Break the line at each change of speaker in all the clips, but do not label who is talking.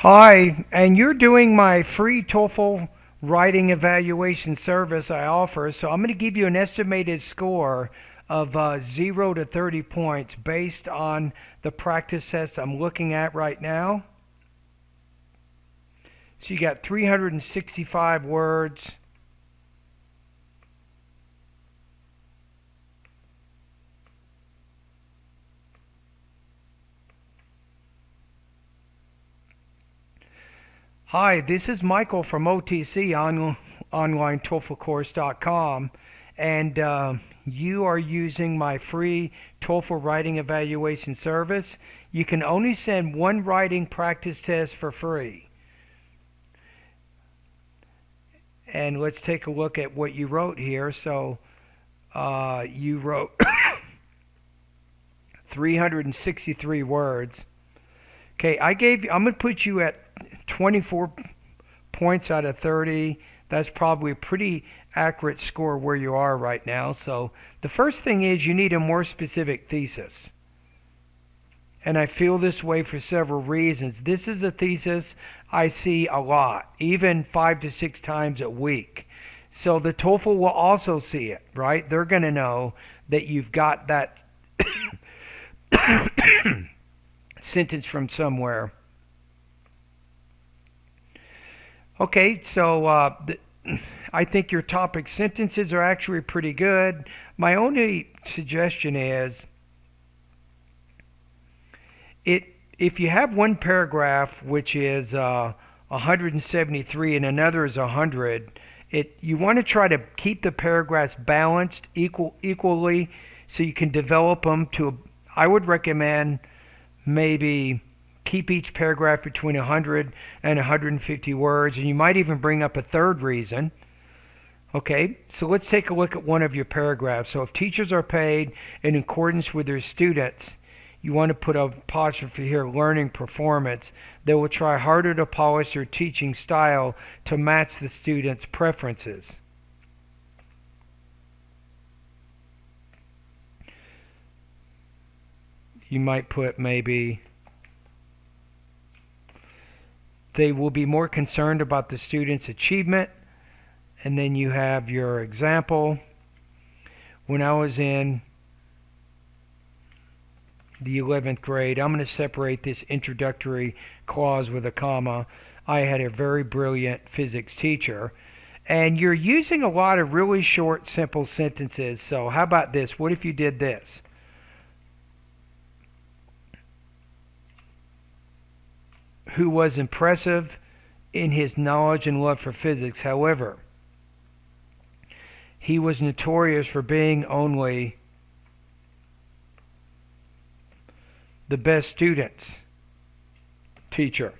Hi, and you're doing my free TOEFL writing evaluation service I offer. So I'm going to give you an estimated score of 0 to 30 points based on the practice test I'm looking at right now. So you got 365 words. Hi, this is Michael from OTC, online TOEFLcourse.com, and you are using my free TOEFL writing evaluation service. You can only send one writing practice test for free. And let's take a look at what you wrote here. So you wrote 363 words. Okay, I'm going to put you at 24 points out of 30. That's probably a pretty accurate score where you are right now. So the first thing is you need a more specific thesis. And I feel this way for several reasons. This is a thesis I see a lot, even 5 to 6 times a week. So the TOEFL will also see it, right? They're going to know that you've got that sentence from somewhere. Okay, so I think your topic sentences are actually pretty good. My only suggestion is if you have one paragraph which is 173 and another is 100, you want to try to keep the paragraphs balanced equally so you can develop them to. I would recommend maybe keep each paragraph between 100 and 150 words, and you might even bring up a third reason. Okay, so let's take a look at one of your paragraphs. So if teachers are paid in accordance with their students, you want to put a apostrophe here, learning performance. They will try harder to polish their teaching style to match the students' preferences. You might put maybe they will be more concerned about the student's achievement. And then you have your example. When I was in the 11th grade, I'm going to separate this introductory clause with a comma. I had a very brilliant physics teacher. And you're using a lot of really short, simple sentences. So how about this? What if you did this? Who was impressive in his knowledge and love for physics. However, he was notorious for being only the best student's teacher,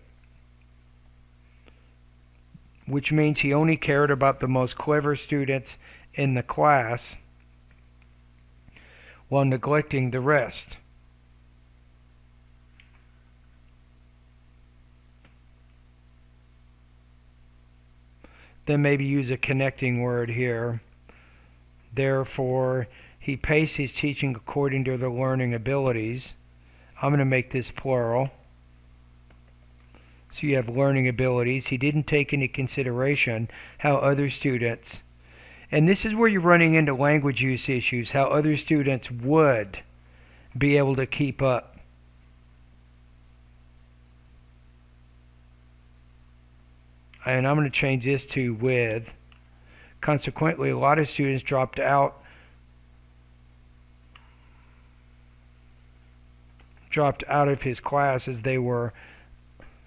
which means he only cared about the most clever students in the class while neglecting the rest. Then maybe use a connecting word here. Therefore, he paced his teaching according to their learning abilities. I'm going to make this plural. So you have learning abilities. He didn't take into consideration how other students, and this is where you're running into language use issues, how other students would be able to keep up. And I'm going to change this to with. Consequently, a lot of students dropped out of his class as they were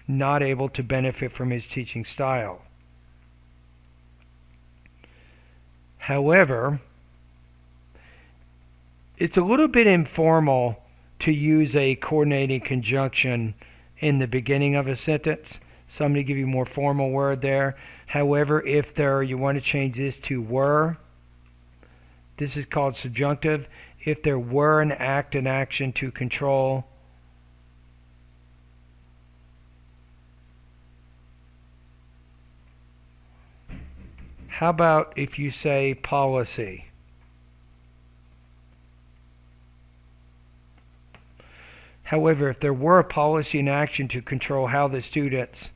not able to benefit from his teaching style. However, it's a little bit informal to use a coordinating conjunction in the beginning of a sentence. So I'm going to give you a more formal word there. However, if you want to change this to were, this is called subjunctive. If there were an act, an action to control, how about if you say policy? However, if there were a policy in action to control how the students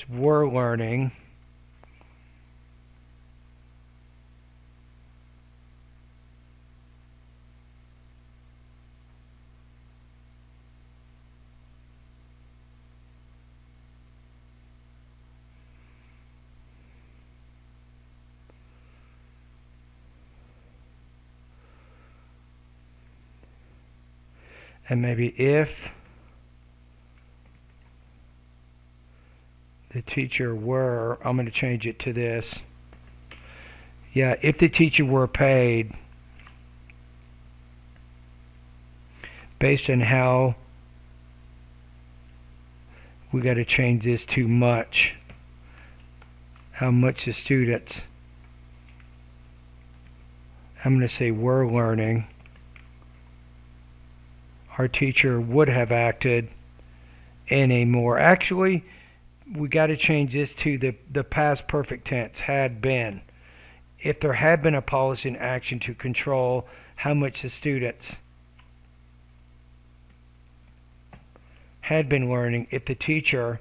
were learning, and maybe if the teacher were, I'm going to change it to this. Yeah, if the teacher were paid based on how, we got to change this to much, how much the students, I'm going to say were learning, our teacher would have acted in a more, actually, we got to change this to the past perfect tense, had been. If there had been a policy in action to control how much the students had been learning, if the teacher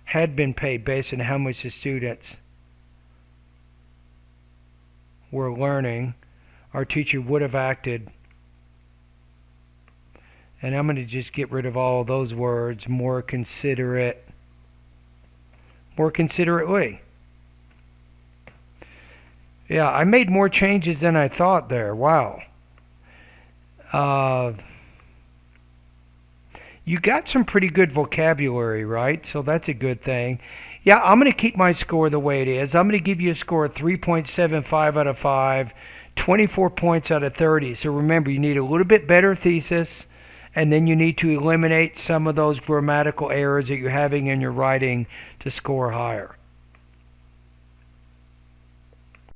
had been paid based on how much the students were learning, our teacher would have acted, and I'm going to just get rid of all those words, more considerately. Yeah, I made more changes than I thought there. Wow. You got some pretty good vocabulary, right? So that's a good thing. Yeah, I'm going to keep my score the way it is. I'm going to give you a score of 3.75 out of 5, 24 points out of 30. So remember, you need a little bit better thesis, and then you need to eliminate some of those grammatical errors that you're having in your writing to score higher.